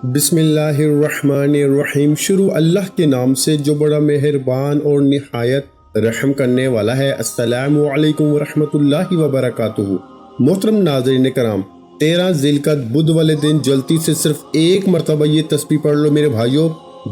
بسم اللہ الرحمن الرحیم۔ شروع اللہ کے نام سے جو بڑا مہربان اور نہایت رحم کرنے والا ہے۔ السلام علیکم ورحمۃ اللہ وبرکاتہ۔ محترم ناظرین کرام، 13 ذی القعدہ بدھ والے دن جلدی سے صرف ایک مرتبہ یہ تسبیح پڑھ لو میرے بھائیوں۔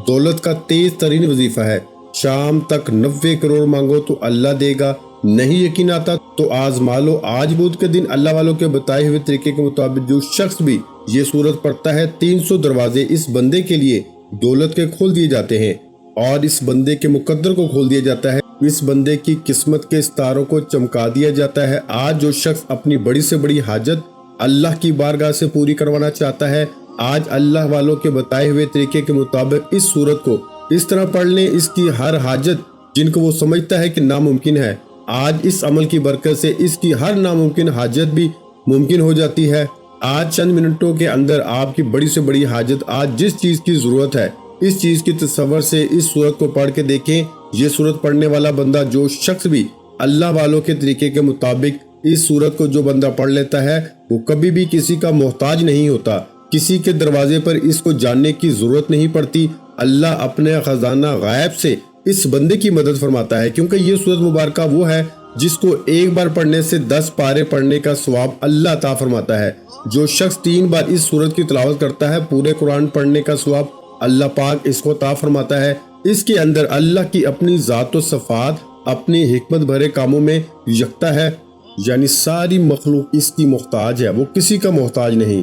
دولت کا تیز ترین وظیفہ ہے۔ شام تک 90 کروڑ مانگو تو اللہ دے گا، نہیں یقین آتا تو آزما لو۔ آج بدھ کے دن اللہ والوں کے بتائے ہوئے طریقے کے مطابق جو شخص بھی یہ سورت پڑھتا ہے، 300 دروازے اس بندے کے لیے دولت کے کھول دیے جاتے ہیں اور اس بندے کے مقدر کو کھول دیا جاتا ہے، اس بندے کی قسمت کے ستاروں کو چمکا دیا جاتا ہے۔ آج جو شخص اپنی بڑی سے بڑی حاجت اللہ کی بارگاہ سے پوری کروانا چاہتا ہے، آج اللہ والوں کے بتائے ہوئے طریقے کے مطابق اس سورت کو اس طرح پڑھ لیں، اس کی ہر حاجت جن کو وہ سمجھتا ہے کہ ناممکن ہے، آج اس عمل کی برکت سے اس کی ہر ناممکن حاجت بھی ممکن ہو جاتی ہے۔ آج چند منٹوں کے اندر آپ کی بڑی سے بڑی حاجت، آج جس چیز کی ضرورت ہے، اس چیز کی تصور سے اس سورت کو پڑھ کے دیکھیں۔ یہ سورت پڑھنے والا بندہ، جو شخص بھی اللہ والوں کے طریقے کے مطابق اس سورت کو جو بندہ پڑھ لیتا ہے، وہ کبھی بھی کسی کا محتاج نہیں ہوتا، کسی کے دروازے پر اس کو جاننے کی ضرورت نہیں پڑتی۔ اللہ اپنے خزانہ غائب سے اس بندے کی مدد فرماتا ہے، کیونکہ یہ سورت مبارکہ وہ ہے جس کو ایک بار پڑھنے سے 10 پارے پڑھنے کا ثواب اللہ عطا فرماتا ہے۔ جو شخص 3 بار اس سورت کی تلاوت کرتا ہے، پورے قرآن پڑھنے کا ثواب اللہ پاک اس کو عطا فرماتا ہے۔ اس کے اندر اللہ کی اپنی ذات و صفات اپنی حکمت بھرے کاموں میں یکتا ہے، یعنی ساری مخلوق اس کی محتاج ہے، وہ کسی کا محتاج نہیں۔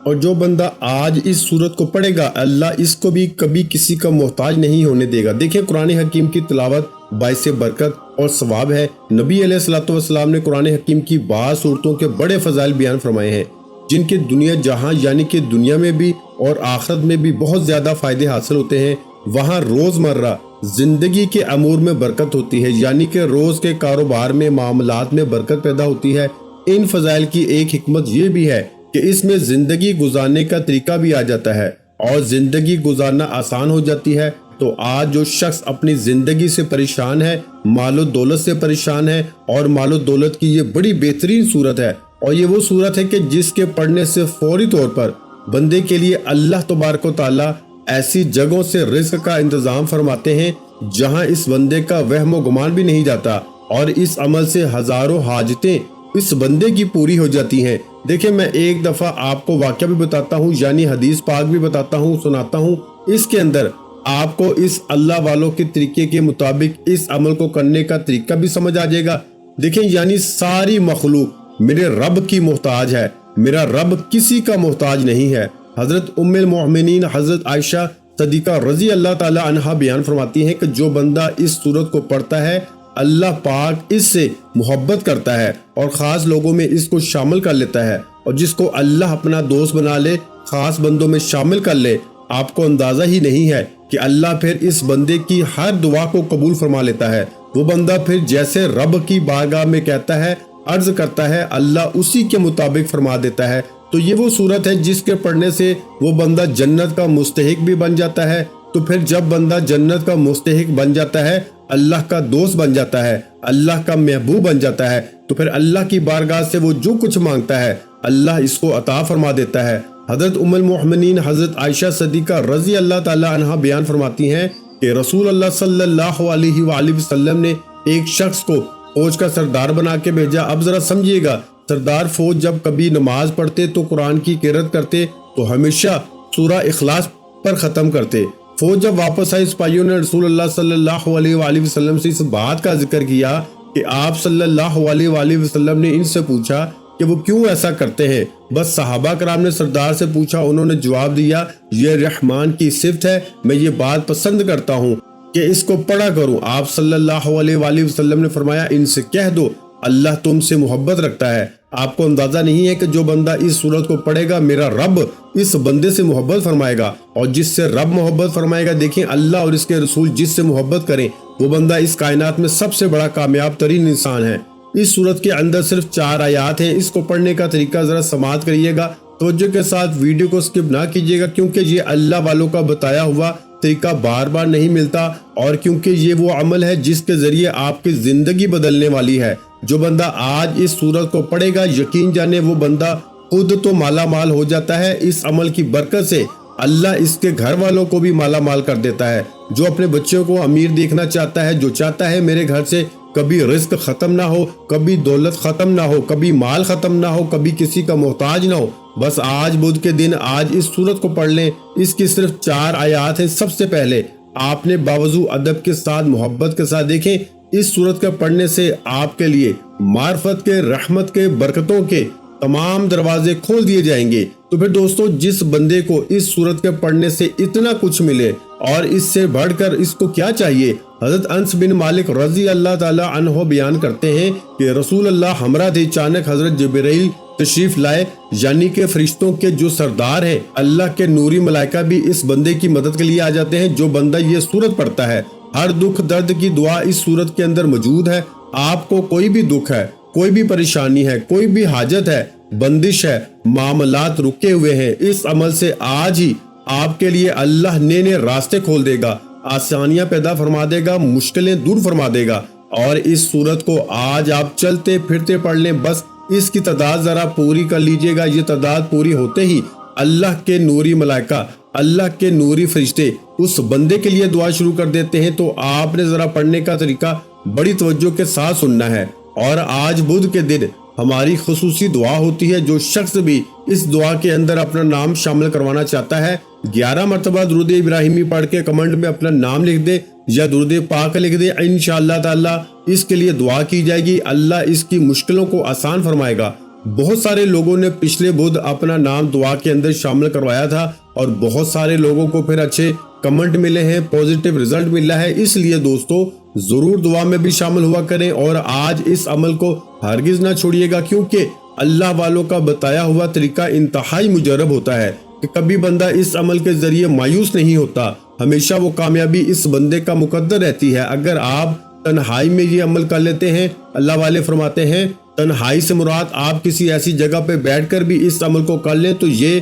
اور جو بندہ آج اس سورت کو پڑھے گا، اللہ اس کو بھی کبھی کسی کا محتاج نہیں ہونے دے گا۔ دیکھیں، قرآن حکیم کی تلاوت باعث برکت اور ثواب ہے۔ نبی علیہ الصلوۃ والسلام نے قرآن حکیم کی بعض صورتوں کے بڑے فضائل بیان فرمائے ہیں، جن کے دنیا جہاں یعنی کہ دنیا میں بھی اور آخرت میں بھی بہت زیادہ فائدے حاصل ہوتے ہیں۔ وہاں روزمرہ زندگی کے امور میں برکت ہوتی ہے، یعنی کہ روز کے کاروبار میں، معاملات میں برکت پیدا ہوتی ہے۔ ان فضائل کی ایک حکمت یہ بھی ہے کہ اس میں زندگی گزارنے کا طریقہ بھی آ جاتا ہے اور زندگی گزارنا آسان ہو جاتی ہے۔ تو آج جو شخص اپنی زندگی سے پریشان ہے، مال و دولت سے پریشان ہے، اور مال و دولت کی یہ بڑی بہترین صورت ہے، اور یہ وہ صورت ہے کہ جس کے پڑھنے سے فوری طور پر بندے کے لیے اللہ تبارک و تعالیٰ ایسی جگہوں سے رزق کا انتظام فرماتے ہیں جہاں اس بندے کا وہم و گمان بھی نہیں جاتا، اور اس عمل سے ہزاروں حاجتیں اس بندے کی پوری ہو جاتی ہیں۔ دیکھیں، میں ایک دفعہ آپ کو واقعہ بھی بتاتا ہوں، یعنی حدیث پاک بھی بتاتا ہوں، سناتا ہوں۔ اس کے اندر آپ کو اس اللہ والوں کے طریقے کے مطابق اس عمل کو کرنے کا طریقہ بھی سمجھ آ جائے گا۔ دیکھیں، یعنی ساری مخلوق میرے رب کی محتاج ہے، میرا رب کسی کا محتاج نہیں ہے۔ حضرت ام المؤمنین حضرت عائشہ صدیقہ رضی اللہ تعالی عنہا بیان فرماتی ہیں کہ جو بندہ اس سورت کو پڑھتا ہے، اللہ پاک اس سے محبت کرتا ہے اور خاص لوگوں میں اس کو شامل کر لیتا ہے، اور جس کو اللہ اپنا دوست بنا لے، خاص بندوں میں شامل کر لے، آپ کو اندازہ ہی نہیں ہے کہ اللہ پھر اس بندے کی ہر دعا کو قبول فرما لیتا ہے۔ وہ بندہ پھر جیسے رب کی بارگاہ میں کہتا ہے، عرض کرتا ہے، اللہ اسی کے مطابق فرما دیتا ہے۔ تو یہ وہ صورت ہے جس کے پڑھنے سے وہ بندہ جنت کا مستحق بھی بن جاتا ہے۔ تو پھر جب بندہ جنت کا مستحق بن جاتا ہے، اللہ کا دوست بن جاتا ہے، اللہ کا محبوب بن جاتا ہے، تو پھر اللہ کی بارگاہ سے وہ جو کچھ مانگتا ہے، اللہ اس کو عطا فرما دیتا ہے۔ حضرت ام المؤمنین حضرت عائشہ صدیقہ رضی اللہ تعالی عنہا بیان فرماتی ہیں کہ رسول اللہ صلی اللہ علیہ وآلہ وسلم نے ایک شخص کو فوج کا سردار بنا کے بھیجا۔ اب ذرا سمجھیے گا، سردار فوج جب کبھی نماز پڑھتے تو قرآن کی قرأت کرتے تو ہمیشہ سورہ اخلاص پر ختم کرتے۔ فوج جب واپس آئی، سپاہیوں نے رسول اللہ صلی اللہ علیہ وآلہ وسلم سے اس بات کا ذکر کیا کہ آپ صلی اللہ علیہ وآلہ وسلم نے ان سے پوچھا کہ وہ کیوں ایسا کرتے ہیں۔ بس صحابہ کرام نے سردار سے پوچھا، انہوں نے جواب دیا، یہ رحمان کی صفت ہے، میں یہ بات پسند کرتا ہوں کہ اس کو پڑھا کروں۔ آپ صلی اللہ علیہ وآلہ وسلم نے فرمایا، ان سے کہہ دو اللہ تم سے محبت رکھتا ہے۔ آپ کو اندازہ نہیں ہے کہ جو بندہ اس سورت کو پڑھے گا، میرا رب اس بندے سے محبت فرمائے گا، اور جس سے رب محبت فرمائے گا، دیکھیں اللہ اور اس کے رسول جس سے محبت کریں، وہ بندہ اس کائنات میں سب سے بڑا کامیاب ترین انسان ہے۔ اس سورت کے اندر صرف 4 آیات ہیں۔ اس کو پڑھنے کا طریقہ ذرا سماعت کریے گا، توجہ کے ساتھ ویڈیو کو سکپ نہ کیجیے گا، کیونکہ یہ اللہ والوں کا بتایا ہوا طریقہ بار بار نہیں ملتا، اور کیونکہ یہ وہ عمل ہے جس کے ذریعے آپ کی زندگی بدلنے والی ہے۔ جو بندہ آج اس سورت کو پڑھے گا، یقین جانے وہ بندہ خود تو مالا مال ہو جاتا ہے، اس عمل کی برکت سے اللہ اس کے گھر والوں کو بھی مالا مال کر دیتا ہے۔ جو اپنے بچوں کو امیر دیکھنا چاہتا ہے، جو چاہتا ہے میرے گھر سے کبھی رزق ختم نہ ہو، کبھی دولت ختم نہ ہو، کبھی مال ختم نہ ہو، کبھی کسی کا محتاج نہ ہو، بس آج بدھ کے دن آج اس سورت کو پڑھ لیں۔ اس کی صرف 4 آیات ہیں۔ سب سے پہلے آپ نے باوضو ادب کے ساتھ، محبت کے ساتھ دیکھیں، اس سورت کے پڑھنے سے آپ کے لیے معرفت کے، رحمت کے، برکتوں کے تمام دروازے کھول دیے جائیں گے۔ تو پھر دوستو، جس بندے کو اس سورت کے پڑھنے سے اتنا کچھ ملے اور اس سے بڑھ کر اس کو کیا چاہیے؟ حضرت انس بن مالک رضی اللہ تعالی عنہ بیان کرتے ہیں کہ رسول اللہ ہمراہ تھے، اچانک حضرت جبرائیل تشریف لائے، یعنی کہ فرشتوں کے جو سردار ہیں، اللہ کے نوری ملائکہ بھی اس بندے کی مدد کے لیے آ جاتے ہیں جو بندہ یہ سورت پڑھتا ہے۔ ہر دکھ درد کی دعا اس سورت کے اندر موجود ہے۔ آپ کو کوئی بھی دکھ ہے، کوئی بھی پریشانی ہے، کوئی بھی حاجت ہے، بندش ہے، معاملات رکے ہوئے ہیں، اس عمل سے آج ہی آپ کے لیے اللہ نئے راستے کھول دے گا، آسانیاں پیدا فرما دے گا، مشکلیں دور فرما دے گا۔ اور اس سورت کو آج آپ چلتے پھرتے پڑھ لیں، بس اس کی تعداد ذرا پوری کر لیجئے گا۔ یہ تعداد پوری ہوتے ہی اللہ کے نوری ملائکہ، اللہ کے نوری فرشتے اس بندے کے لیے دعا شروع کر دیتے ہیں۔ تو آپ نے ذرا پڑھنے کا طریقہ بڑی توجہ کے ساتھ سننا ہے۔ اور آج بدھ کے دن ہماری خصوصی دعا ہوتی ہے۔ جو شخص بھی اس دعا کے اندر اپنا نام شامل کروانا چاہتا ہے، 11 مرتبہ درود ابراہیمی پڑھ کے کمنٹ میں اپنا نام لکھ دے یا درود پاک لکھ دے، انشاءاللہ تعالی اس کے لیے دعا کی جائے گی، اللہ اس کی مشکلوں کو آسان فرمائے گا۔ بہت سارے لوگوں نے پچھلے بدھ اپنا نام دعا کے اندر شامل کروایا تھا اور بہت سارے لوگوں کو پھر اچھے کمنٹ ملے ہیں، پوزیٹیو رزلٹ ملا ہے۔ اس لیے دوستو ضرور دعا میں بھی شامل ہوا کریں اور آج اس عمل کو ہرگز نہ چھوڑیے گا، کیونکہ اللہ والوں کا بتایا ہوا طریقہ انتہائی مجرب ہوتا ہے کہ کبھی بندہ اس عمل کے ذریعے مایوس نہیں ہوتا، ہمیشہ وہ کامیابی اس بندے کا مقدر رہتی ہے۔ اگر آپ تنہائی میں یہ عمل کر لیتے ہیں، اللہ والے فرماتے ہیں تنہائی سے مراد آپ کسی ایسی جگہ پہ بیٹھ کر بھی اس عمل کو کر لیں تو یہ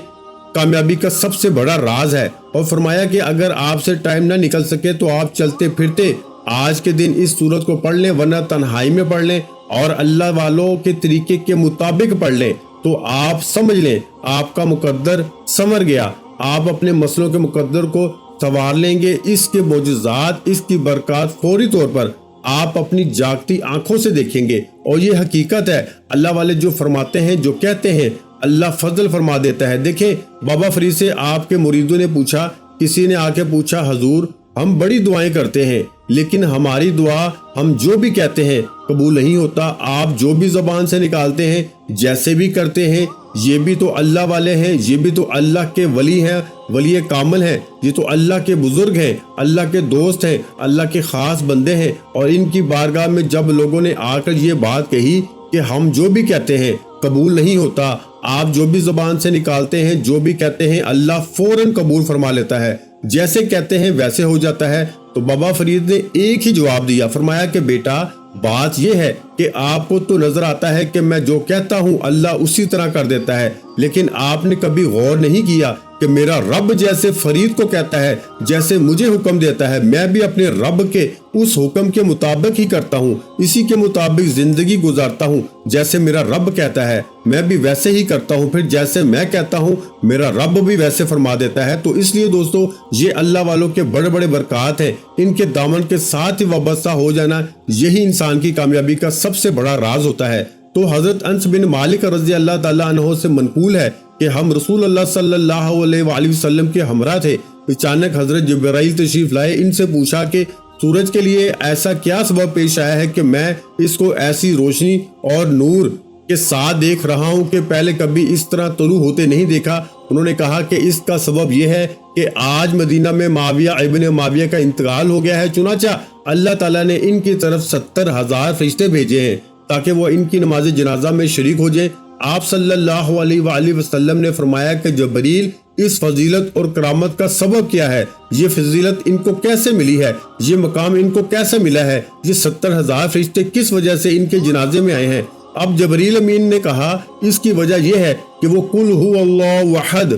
کامیابی کا سب سے بڑا راز ہے۔ اور فرمایا کہ اگر آپ سے ٹائم نہ نکل سکے تو آپ چلتے پھرتے آج کے دن اس سورت کو پڑھ لیں، ورنہ تنہائی میں پڑھ لیں اور اللہ والوں کے طریقے کے مطابق پڑھ لیں تو آپ سمجھ لیں آپ کا مقدر سنور گیا، آپ اپنے مسئلوں کے مقدر کو سنوار لیں گے۔ اس کے معجزات، اس کی برکات فوری طور پر آپ اپنی جاگتی آنکھوں سے دیکھیں گے۔ اور یہ حقیقت ہے، اللہ والے جو فرماتے ہیں، جو کہتے ہیں، اللہ فضل فرما دیتا ہے۔ دیکھیں، بابا فرید سے آپ کے مریدوں نے پوچھا، کسی نے آ کے پوچھا، حضور ہم بڑی دعائیں کرتے ہیں لیکن ہماری دعا ہم جو بھی کہتے ہیں قبول نہیں ہوتا، آپ جو بھی زبان سے نکالتے ہیں، جیسے بھی کرتے ہیں، یہ بھی تو اللہ والے ہیں، یہ بھی تو اللہ کے ولی ہیں، ولی کامل ہیں، یہ تو اللہ کے بزرگ ہیں، اللہ کے دوست ہیں، اللہ کے خاص بندے ہیں۔ اور ان کی بارگاہ میں جب لوگوں نے آ کر یہ بات کہی کہ ہم جو بھی کہتے ہیں قبول نہیں ہوتا، آپ جو بھی زبان سے نکالتے ہیں، جو بھی کہتے ہیں، اللہ فوراً قبول فرما لیتا ہے، جیسے کہتے ہیں ویسے ہو جاتا ہے۔ تو بابا فرید نے ایک ہی جواب دیا، فرمایا کہ بیٹا بات یہ ہے کہ آپ کو تو نظر آتا ہے کہ میں جو کہتا ہوں اللہ اسی طرح کر دیتا ہے، لیکن آپ نے کبھی غور نہیں کیا کہ میرا رب جیسے فرید کو کہتا ہے، جیسے مجھے حکم دیتا ہے، میں بھی اپنے رب کے اس حکم کے مطابق ہی کرتا ہوں، اسی کے مطابق زندگی گزارتا ہوں۔ جیسے میرا رب کہتا ہے میں بھی ویسے ہی کرتا ہوں، پھر جیسے میں کہتا ہوں میرا رب بھی ویسے فرما دیتا ہے۔ تو اس لیے دوستو یہ اللہ والوں کے بڑے بڑے برکات ہیں، ان کے دامن کے ساتھ ہی وابستہ ہو جانا یہی انسان کی کامیابی کا سب سے بڑا راز ہوتا ہے۔ تو حضرت انس بن مالک رضی اللہ تعالیٰ عنہ سے منقول ہے کہ ہم رسول اللہ صلی اللہ علیہ وآلہ وسلم کے ہمراہ تھے، اچانک حضرت جبرائیل تشریف لائے، ان سے پوچھا کہ سورج کے لیے ایسا کیا سبب پیش آیا ہے کہ میں اس کو ایسی روشنی اور نور کے ساتھ دیکھ رہا ہوں کہ پہلے کبھی اس طرح طلوع ہوتے نہیں دیکھا۔ انہوں نے کہا کہ اس کا سبب یہ ہے کہ آج مدینہ میں معاویہ ابن معاویہ کا انتقال ہو گیا ہے، چنانچہ اللہ تعالیٰ نے ان کی طرف 70,000 فرشتے بھیجے ہیں تاکہ وہ ان کی نماز جنازہ میں شریک ہو جائیں۔ آپ صلی اللہ علیہ وآلہ وسلم نے فرمایا کہ جبریل اس فضیلت اور کرامت کا سبب کیا ہے، یہ فضیلت ان کو کیسے ملی ہے، یہ مقام ان کو کیسے ملا ہے، یہ 70,000 فرشتے کس وجہ سے ان کے جنازے میں آئے ہیں۔ اب جبریل امین نے کہا اس کی وجہ یہ ہے کہ وہ قل هو اللہ احد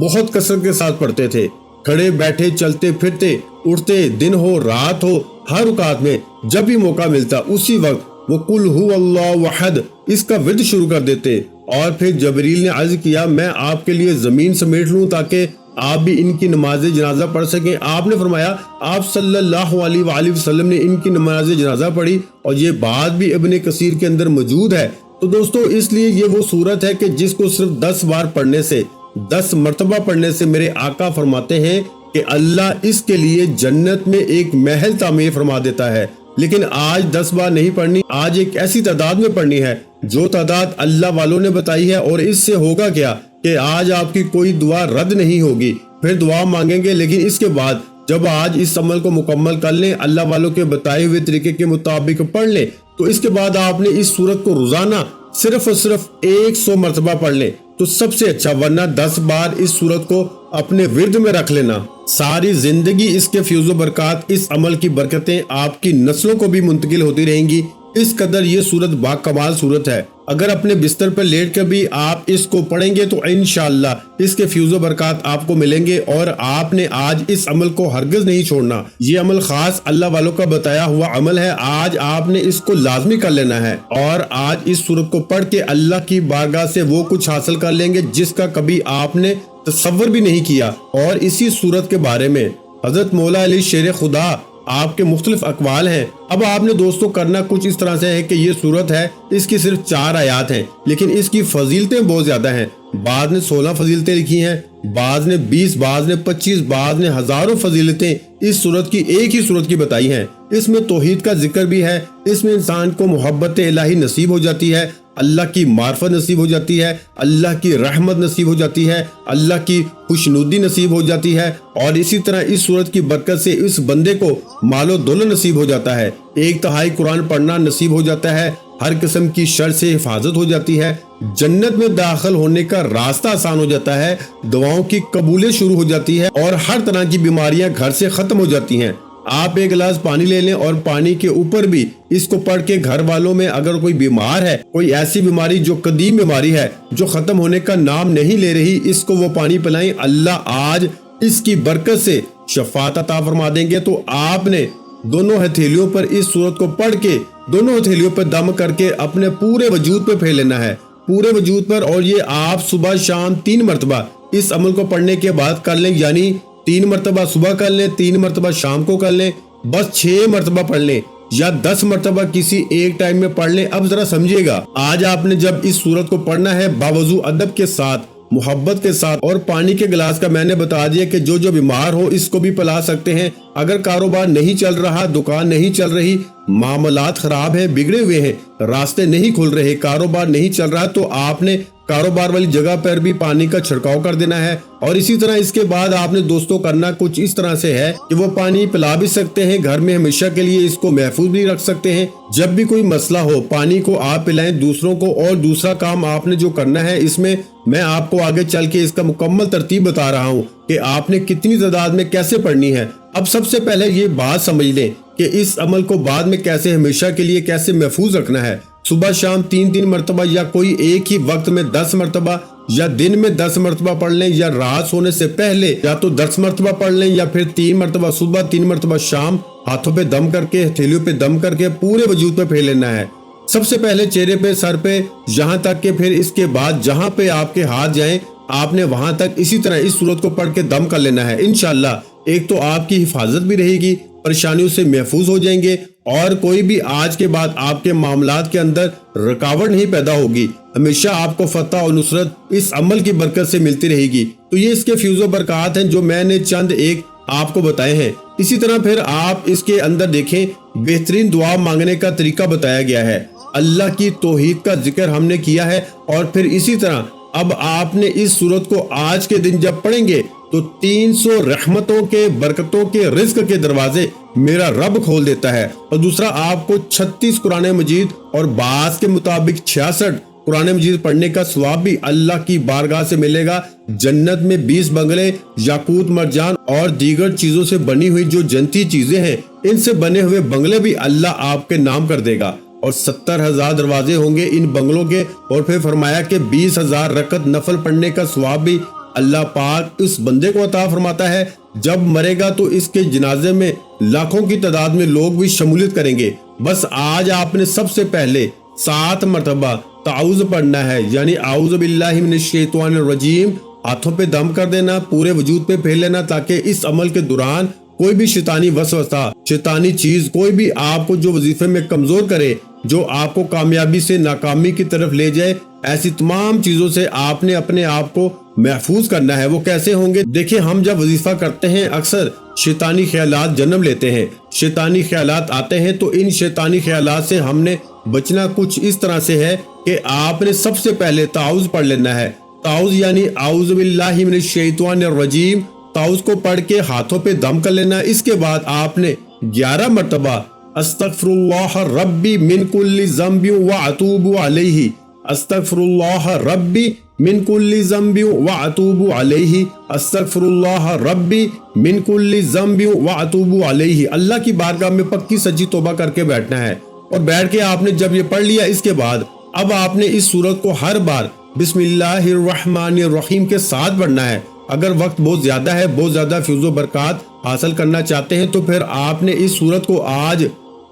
بہت کثرت کے ساتھ پڑھتے تھے، کھڑے بیٹھے چلتے پھرتے اٹھتے، دن ہو رات ہو، ہر اوقات میں جب بھی موقع ملتا اسی وقت وہ قل هو اللہ احد اس کا ورد شروع کر دیتے۔ اور پھر جبریل نے عرض کیا میں آپ کے لیے زمین سمیٹ لوں تاکہ آپ بھی ان کی نماز جنازہ پڑھ سکیں۔ آپ نے فرمایا آپ صلی اللہ علیہ وآلہ وسلم نے ان کی نماز جنازہ پڑھی، اور یہ بات بھی ابن کثیر کے اندر موجود ہے۔ تو دوستو اس لیے یہ وہ صورت ہے کہ جس کو صرف 10 بار پڑھنے سے، 10 مرتبہ پڑھنے سے میرے آقا فرماتے ہیں کہ اللہ اس کے لیے جنت میں ایک محل تعمیر فرما دیتا ہے۔ لیکن آج 10 بار نہیں پڑھنی، آج ایک ایسی تعداد میں پڑھنی ہے جو تعداد اللہ والوں نے بتائی ہے۔ اور اس سے ہوگا کیا کہ آج آپ کی کوئی دعا رد نہیں ہوگی، پھر دعا مانگیں گے، لیکن اس کے بعد جب آج اس عمل کو مکمل کر لیں، اللہ والوں کے بتائے ہوئے طریقے کے مطابق پڑھ لیں، تو اس کے بعد آپ نے اس سورت کو روزانہ صرف اور صرف 100 مرتبہ پڑھ لیں تو سب سے اچھا، ورنہ 10 بار اس سورت کو اپنے ورد میں رکھ لینا، ساری زندگی اس کے فیوز و برکات، اس عمل کی برکتیں آپ کی نسلوں کو بھی منتقل ہوتی رہیں گی۔ اس قدر یہ سورت باکمال سورت ہے۔ اگر اپنے بستر پر لیٹ کر بھی آپ اس کو پڑھیں گے تو انشاءاللہ اس کے فیوز و برکات آپ کو ملیں گے، اور آپ نے آج اس عمل کو ہرگز نہیں چھوڑنا۔ یہ عمل خاص اللہ والوں کا بتایا ہوا عمل ہے، آج آپ نے اس کو لازمی کر لینا ہے، اور آج اس سورت کو پڑھ کے اللہ کی بارگاہ سے وہ کچھ حاصل کر لیں گے جس کا کبھی آپ نے تصور بھی نہیں کیا۔ اور اسی سورت کے بارے میں حضرت مولا علی شیر خدا آپ کے مختلف اقوال ہیں۔ اب آپ نے دوستو کرنا کچھ اس طرح سے ہے کہ یہ سورت ہے، اس کی صرف 4 آیات ہیں، لیکن اس کی فضیلتیں بہت زیادہ ہیں۔ بعض نے 16 فضیلتیں لکھی ہیں، بعض نے 20، بعض نے 25، بعض نے ہزاروں فضیلتیں اس سورت کی، ایک ہی سورت کی بتائی ہیں۔ اس میں توحید کا ذکر بھی ہے، اس میں انسان کو محبت الہی نصیب ہو جاتی ہے، اللہ کی معرفت نصیب ہو جاتی ہے، اللہ کی رحمت نصیب ہو جاتی ہے، اللہ کی خوشنودی نصیب ہو جاتی ہے، اور اسی طرح اس سورت کی برکت سے اس بندے کو مال و دولت نصیب ہو جاتا ہے، 1/3 قرآن پڑھنا نصیب ہو جاتا ہے، ہر قسم کی شر سے حفاظت ہو جاتی ہے، جنت میں داخل ہونے کا راستہ آسان ہو جاتا ہے، دعاؤں کی قبولیت شروع ہو جاتی ہے، اور ہر طرح کی بیماریاں گھر سے ختم ہو جاتی ہیں۔ آپ ایک گلاس پانی لے لیں، اور پانی کے اوپر بھی اس کو پڑھ کے گھر والوں میں اگر کوئی بیمار ہے، کوئی ایسی بیماری جو قدیم بیماری ہے جو ختم ہونے کا نام نہیں لے رہی، اس کو وہ پانی پلائیں، اللہ آج اس کی برکت سے شفاعت عطا فرما دیں گے۔ تو آپ نے دونوں ہتھیلیوں پر اس سورت کو پڑھ کے، دونوں ہتھیلیوں پر دم کر کے اپنے پورے وجود پہ پھیر لینا ہے، پورے وجود پر، اور یہ آپ صبح شام 3 مرتبہ اس عمل کو پڑھنے کے بعد کر لیں، یعنی 3 مرتبہ صبح کر لیں، 3 مرتبہ شام کو کر لیں، بس 6 مرتبہ پڑھ لیں، یا 10 مرتبہ کسی ایک ٹائم میں پڑھ لیں۔ اب ذرا سمجھیے گا، آج آپ نے جب اس سورت کو پڑھنا ہے باوضو ادب کے ساتھ، محبت کے ساتھ، اور پانی کے گلاس کا میں نے بتا دیا کہ جو بیمار ہو اس کو بھی پلا سکتے ہیں۔ اگر کاروبار نہیں چل رہا، دکان نہیں چل رہی، معاملات خراب ہیں، بگڑے ہوئے ہیں، راستے نہیں کھل رہے، کاروبار نہیں چل رہا، تو آپ نے کاروبار والی جگہ پر بھی پانی کا چھڑکاؤ کر دینا ہے۔ اور اسی طرح اس کے بعد آپ نے دوستوں کرنا کچھ اس طرح سے ہے کہ وہ پانی پلا بھی سکتے ہیں، گھر میں ہمیشہ کے لیے اس کو محفوظ بھی رکھ سکتے ہیں۔ جب بھی کوئی مسئلہ ہو، پانی کو آپ پلائیں دوسروں کو۔ اور دوسرا کام آپ نے جو کرنا ہے، اس میں میں آپ کو آگے چل کے اس کا مکمل ترتیب بتا رہا ہوں کہ آپ نے کتنی تعداد میں کیسے پڑھنی ہے۔ اب سب سے پہلے یہ بات سمجھ لیں کہ اس عمل کو بعد میں کیسے ہمیشہ کے لیے کیسے محفوظ رکھنا ہے۔ صبح شام 3 مرتبہ، یا کوئی ایک ہی وقت میں 10 مرتبہ، یا دن میں 10 مرتبہ پڑھ لیں، یا رات سونے سے پہلے یا تو 10 مرتبہ پڑھ لیں، یا پھر 3 مرتبہ صبح، 3 مرتبہ شام، ہاتھوں پہ دم کر کے، ہتھیلیوں پہ دم کر کے پورے وجود پہ پھیر لینا ہے۔ سب سے پہلے چہرے پہ، سر پہ، یہاں تک کہ پھر اس کے بعد جہاں پہ آپ کے ہاتھ جائیں آپ نے وہاں تک اسی طرح اس سورت کو پڑھ کے دم کر لینا ہے۔ انشاءاللہ ایک تو آپ کی حفاظت بھی رہے گی، پریشانیوں سے محفوظ ہو جائیں گے، اور کوئی بھی آج کے بعد آپ کے معاملات کے اندر رکاوٹ نہیں پیدا ہوگی، ہمیشہ آپ کو فتح اور نصرت اس عمل کی برکت سے ملتی رہے گی۔ تو یہ اس کے فیوز و برکات ہیں جو میں نے چند ایک آپ کو بتائے ہیں۔ اسی طرح پھر آپ اس کے اندر دیکھیں، بہترین دعا مانگنے کا طریقہ بتایا گیا ہے، اللہ کی توحید کا ذکر ہم نے کیا ہے، اور پھر اسی طرح اب آپ نے اس سورت کو آج کے دن جب پڑھیں گے تو 300 رحمتوں کے، برکتوں کے، رزق کے دروازے میرا رب کھول دیتا ہے۔ اور دوسرا آپ کو 36 قرآن مجید اور بعض کے مطابق 66 قرآن مجید پڑھنے کا ثواب بھی اللہ کی بارگاہ سے ملے گا۔ جنت میں 20 بنگلے یاقوت مرجان اور دیگر چیزوں سے بنی ہوئی جو جنتی چیزیں ہیں، ان سے بنے ہوئے بنگلے بھی اللہ آپ کے نام کر دے گا، اور 70,000 دروازے ہوں گے ان بنگلوں کے۔ اور پھر فرمایا کہ 20,000 رکعت نفل پڑھنے کا ثواب بھی اللہ پاک اس بندے کو عطا فرماتا ہے۔ جب مرے گا تو اس کے جنازے میں لاکھوں کی تعداد میں لوگ بھی شمولیت کریں گے۔ بس آج آپ نے سب سے پہلے 7 مرتبہ تعوذ پڑھنا ہے، یعنی اعوذ باللہ من الشیطان الرجیم، ہاتھوں پہ دم کر دینا، پورے وجود پہ پھیر لینا، تاکہ اس عمل کے دوران کوئی بھی شیطانی وسوسہ، شیطانی چیز، کوئی بھی آپ کو جو وظیفے میں کمزور کرے، جو آپ کو کامیابی سے ناکامی کی طرف لے جائے، ایسی تمام چیزوں سے آپ نے اپنے آپ کو محفوظ کرنا ہے۔ وہ کیسے ہوں گے؟ دیکھیں، ہم جب وظیفہ کرتے ہیں اکثر شیطانی خیالات جنم لیتے ہیں، شیطانی خیالات آتے ہیں، تو ان شیطانی خیالات سے ہم نے بچنا کچھ اس طرح سے ہے کہ آپ نے سب سے پہلے تعوذ پڑھ لینا ہے۔ تعوذ یعنی اعوذ باللہ من الشیطان الرجیم، تعوذ کو پڑھ کے ہاتھوں پہ دم کر لینا۔ اس کے بعد آپ نے 11 مرتبہ استغفر اللہ ربی من کل ذنب واتوب علیہ، استغفر اللہ ربی من کل ذنب واتوب علیہ، استغفر اللہ ربی من کل ذنب واتوب علیہ۔ اللہ کی بارگاہ میں پکی سچی توبہ کر کے بیٹھنا ہے، اور بیٹھ کے آپ نے جب یہ پڑھ لیا، اس کے بعد اب آپ نے اس سورت کو ہر بار بسم اللہ الرحمن الرحیم کے ساتھ پڑھنا ہے۔ اگر وقت بہت زیادہ ہے، بہت زیادہ فیض و برکات حاصل کرنا چاہتے ہیں، تو پھر آپ نے اس سورت کو آج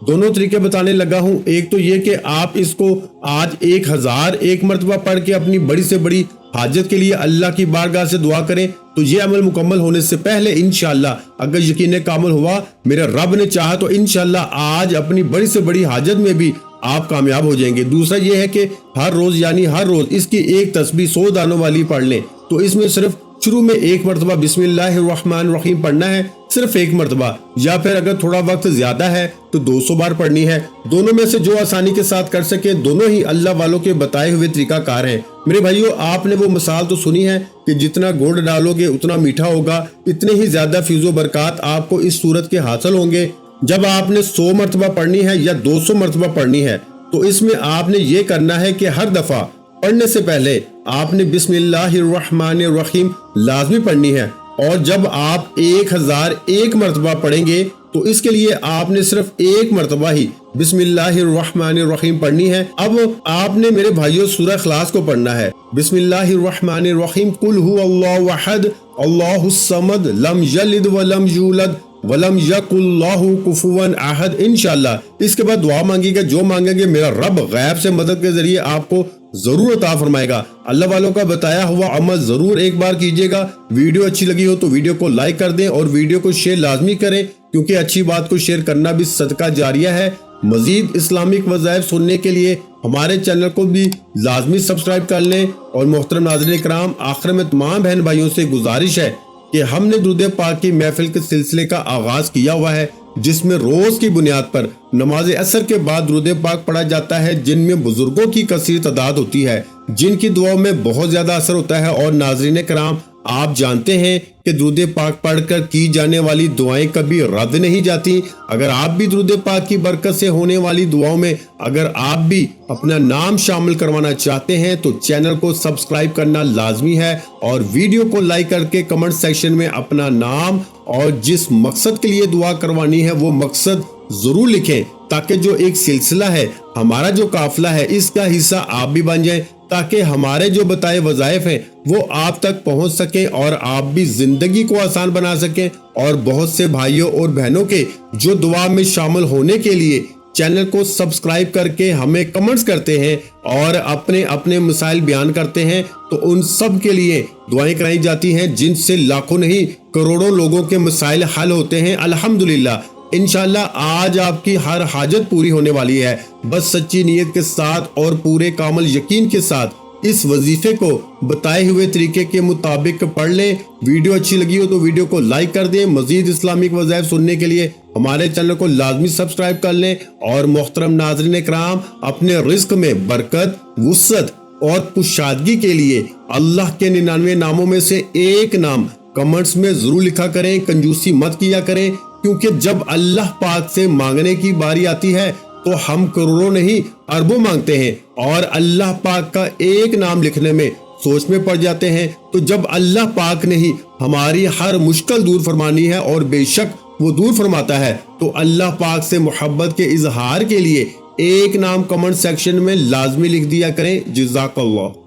دونوں طریقے بتانے لگا ہوں۔ ایک تو یہ کہ آپ اس کو آج 1001 مرتبہ پڑھ کے اپنی بڑی سے بڑی حاجت کے لیے اللہ کی بارگاہ سے دعا کریں، تو یہ عمل مکمل ہونے سے پہلے انشاءاللہ اگر یقین کامل ہوا، میرے رب نے چاہا تو انشاءاللہ آج اپنی بڑی سے بڑی حاجت میں بھی آپ کامیاب ہو جائیں گے۔ دوسرا یہ ہے کہ ہر روز یعنی ہر روز اس کی ایک تسبیح 100 دانوں والی پڑھ لیں، تو اس میں صرف شروع میں 1 مرتبہ بسم اللہ الرحمن الرحیم پڑھنا ہے، صرف 1 مرتبہ، یا پھر اگر تھوڑا وقت زیادہ ہے تو 200 بار پڑھنی ہے۔ دونوں میں سے جو آسانی کے ساتھ کر سکے، دونوں ہی اللہ والوں کے بتائے ہوئے طریقہ کار ہیں۔ میرے بھائیو، آپ نے وہ مثال تو سنی ہے کہ جتنا گڑ ڈالو گے اتنا میٹھا ہوگا، اتنے ہی زیادہ فیض و برکات آپ کو اس صورت کے حاصل ہوں گے۔ جب آپ نے 100 مرتبہ پڑھنی ہے یا 200 مرتبہ پڑھنی ہے، تو اس میں آپ نے یہ کرنا ہے کہ ہر دفعہ پڑھنے سے پہلے آپ نے بسم اللہ الرحمن الرحیم لازمی پڑھنی ہے، اور جب آپ 1001 مرتبہ پڑھیں گے تو اس کے لیے آپ نے صرف 1 مرتبہ ہی بسم اللہ الرحمن الرحیم پڑھنی ہے۔ اب آپ نے میرے بھائیوں سورہ اخلاص کو پڑھنا ہے۔ بسم اللہ الرحمن الرحیم، قل هو اللہ احد اللہ الصمد لم یلد ولم یولد ولم یکن لہ کفوا احد۔ انشاءاللہ اس کے بعد دعا مانگی گا، جو مانگیں گے میرا رب غیب سے مدد کے ذریعے آپ کو ضرور عطا فرمائے گا۔ اللہ والوں کا بتایا ہوا عمل ضرور ایک بار کیجئے گا۔ ویڈیو اچھی لگی ہو تو ویڈیو کو لائک کر دیں، اور ویڈیو کو شیئر لازمی کریں، کیونکہ اچھی بات کو شیئر کرنا بھی صدقہ جاریہ ہے۔ مزید اسلامک وظائف سننے کے لیے ہمارے چینل کو بھی لازمی سبسکرائب کر لیں۔ اور محترم ناظرین کرام، آخر میں تمام بہن بھائیوں سے گزارش ہے کہ ہم نے درود پاک کی محفل کے سلسلے کا آغاز کیا ہوا ہے، جس میں روز کی بنیاد پر نماز عصر کے بعد درود پاک پڑھا جاتا ہے، جن میں بزرگوں کی کثیر تعداد ہوتی ہے، جن کی دعاؤں میں بہت زیادہ اثر ہوتا ہے۔ اور ناظرین کرام، آپ جانتے ہیں کہ درود پاک پڑھ کر کی جانے والی دعائیں کبھی رد نہیں جاتی۔ اگر آپ بھی درود پاک کی برکت سے ہونے والی دعاؤں میں اگر آپ بھی اپنا نام شامل کروانا چاہتے ہیں، تو چینل کو سبسکرائب کرنا لازمی ہے، اور ویڈیو کو لائک کر کے کمنٹ سیکشن میں اپنا نام اور جس مقصد کے لیے دعا کروانی ہے وہ مقصد ضرور لکھیں، تاکہ جو ایک سلسلہ ہے، ہمارا جو قافلہ ہے، اس کا حصہ آپ بھی بن جائیں، تاکہ ہمارے جو بتائے وظائف ہیں وہ آپ تک پہنچ سکیں، اور آپ بھی زندگی کو آسان بنا سکیں۔ اور بہت سے بھائیوں اور بہنوں کے جو دعا میں شامل ہونے کے لیے چینل کو سبسکرائب کر کے ہمیں کمنٹس کرتے ہیں اور اپنے مسائل بیان کرتے ہیں، تو ان سب کے لیے دعائیں کرائی جاتی ہیں، جن سے لاکھوں نہیں کروڑوں لوگوں کے مسائل حل ہوتے ہیں الحمدللہ۔ انشاءاللہ آج آپ کی ہر حاجت پوری ہونے والی ہے، بس سچی نیت کے ساتھ اور پورے کامل یقین کے ساتھ اس وظیفے کو بتائے ہوئے طریقے کے مطابق پڑھ لیں۔ ویڈیو اچھی لگی ہو تو ویڈیو کو لائک کر دیں۔ مزید اسلامک وظائف سننے کے لیے ہمارے چینل کو لازمی سبسکرائب کر لیں۔ اور محترم ناظرین کرام، اپنے رزق میں برکت، وسعت اور کشادگی کے لیے اللہ کے 99 ناموں میں سے ایک نام کمنٹس میں ضرور لکھا کریں، کنجوسی مت کیا کریں، کیونکہ جب اللہ پاک سے مانگنے کی باری آتی ہے تو ہم کروڑوں نہیں اربوں مانگتے ہیں، اور اللہ پاک کا ایک نام لکھنے میں سوچ میں پڑ جاتے ہیں۔ تو جب اللہ پاک نے ہی ہماری ہر مشکل دور فرمانی ہے، اور بے شک وہ دور فرماتا ہے، تو اللہ پاک سے محبت کے اظہار کے لیے ایک نام کمنٹ سیکشن میں لازمی لکھ دیا کریں۔ جزاک اللہ۔